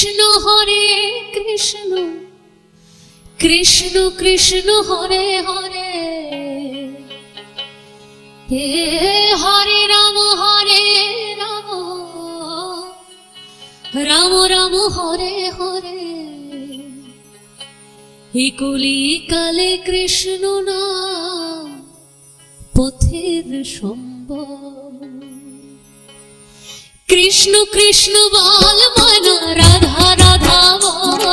কৃষ্ণ হরে কৃষ্ণ কৃষ্ণ কৃষ্ণ হরে হরে হে হরে রাম রাম রাম হরে হরে এই কলিকালে কৃষ্ণ নাম পথের সম্বল। কৃষ্ণ কৃষ্ণ বল মনা রাধা রাধা বল,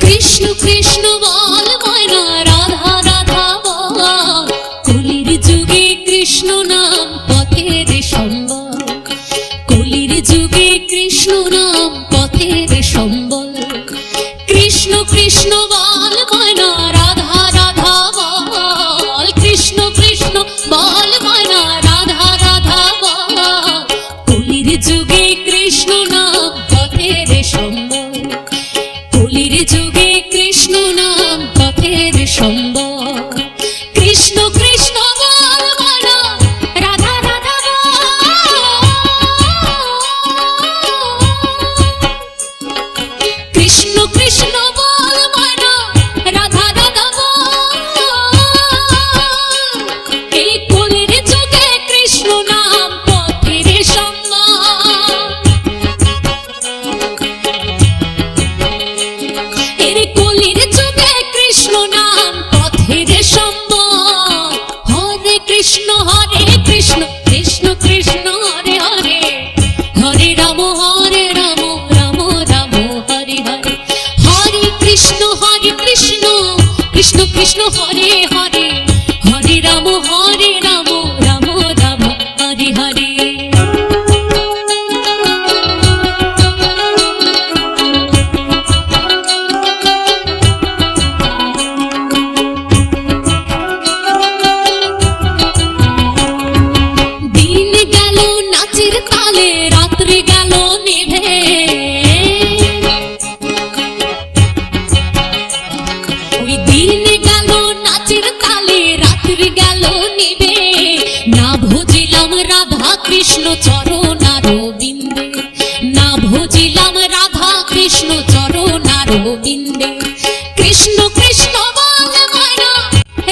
কৃষ্ণ কৃষ্ণ বল মনা রাধা রাধা বল। কলির যুগে কৃষ্ণ নাম পথের সম্বল, কলির যুগে কৃষ্ণ নাম পথের সম্বল। কৃষ্ণ কৃষ্ণ বল মনা রাধা রাধা বল, কৃষ্ণ কৃষ্ণ বল মনা রাধা রাধা বল। কলির যুগে কৃষ্ণ নাম পথের সম্বল, কলির যুগে কৃষ্ণ নাম পথের সম্বল। কৃষ্ণ কৃষ্ণ বল মনা রাধা রাধা বল, কৃষ্ণ কৃষ্ণ বল মনা রাধা রাধা বল। এই কলির যুগে কৃষ্ণ নাম পথের সম্বল, এর কলির যুগে কৃষ্ণ নাম পথের সম্বল। হরে কৃষ্ণ কৃষ্ণ কৃষ্ণ হরে হরে, হরে রাম রাম রাম হরে হরে। হরে কৃষ্ণ কৃষ্ণ কৃষ্ণ হরে হরে, হরে রাম রাম রাম হরে হরে। দিন গেল নাচের তালে, রাত্রি গেল নিভে, ওই দিন গেল নাচের তালে, রাত্রি গেল নিভে। না ভজিলাম রাধা কৃষ্ণ চরণ আরবিন্দে, না ভজিলাম রাধা কৃষ্ণ চরণ আরবিন্দে। কৃষ্ণ কৃষ্ণ বল মনা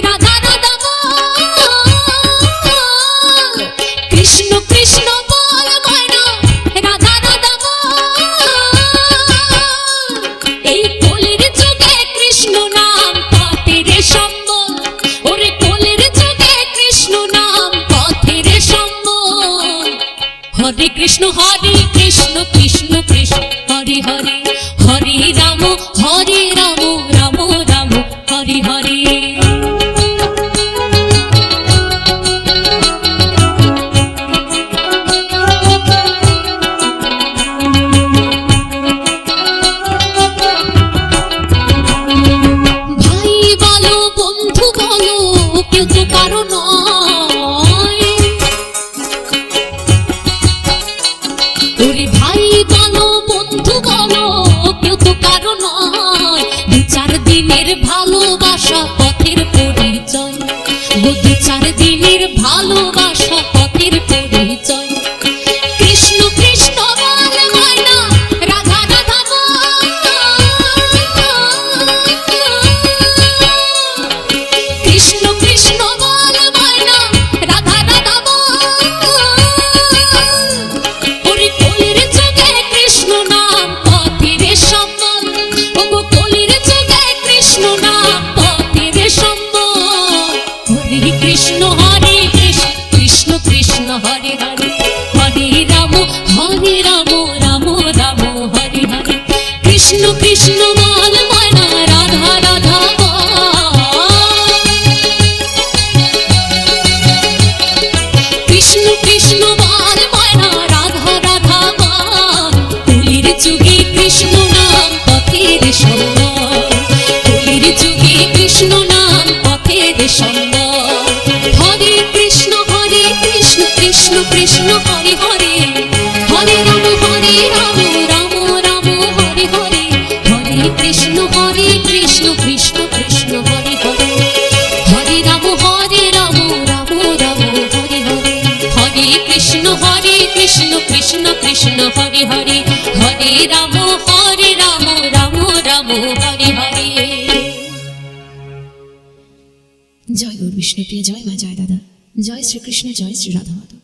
রাধা রাধা বল, কৃষ্ণ কৃষ্ণ বল মনা রাধা রাধা বল। এই কলির যুগে কৃষ্ণ নাম পথের সম্বল, ওরে কলির যুগে কৃষ্ণ নাম পথের সম্বল। হরে কৃষ্ণ কৃষ্ণ কৃষ্ণ হরে হরে, হরে রাম রাম রাম হরে হরে। ভাই বলো বন্ধু বলো কেউ তো কারো নয়, ওরে ভাই বলো বন্ধু বলো কেউ তো কারো নয়। দু চার দিনের ভালোবাসা পথের পরিচয়, দু চার দিনের ভালোবাসা পথের পরিচয়। কৃষ্ণ কৃষ্ণ বল মনা রাধা রাধা বল, কৃষ্ণ কৃষ্ণ বল মনা রাধা রাধা বল। ওরে কলির যুগে কৃষ্ণ নাম পথের সম্বল, ওগো কলির যুগে কৃষ্ণ নাম পথের সম্বল। হরে কৃষ্ণ কৃষ্ণ কৃষ্ণ হরে হরে, হরে রাম রাম রাম হরে হরে। কৃষ্ণ কৃষ্ণ বল মনা রাধা রাধা বল, কৃষ্ণ কৃষ্ণ বল মনা রাধা রাধা বল। কলির যুগে কৃষ্ণ নাম পথের সম্বল, কলির যুগে কৃষ্ণ নাম পথের সম্বল। হরে কৃষ্ণ কৃষ্ণ কৃষ্ণ হরে হরে, হরে রাম রাম রাম হরে হরে। হরে কৃষ্ণ কৃষ্ণ কৃষ্ণ হরে হরে, হরে রাম রাম রাম হরে হরে। হরে কৃষ্ণ কৃষ্ণ কৃষ্ণ কৃষ্ণ হরে হরে, হরে রাম রাম রাম হরে হরে। জয় গৌর বিষ্ণুপ্রিয়, জয় মা, জয় দাদা, জয় শ্রীকৃষ্ণ, জয় শ্রী রাধা মাধব।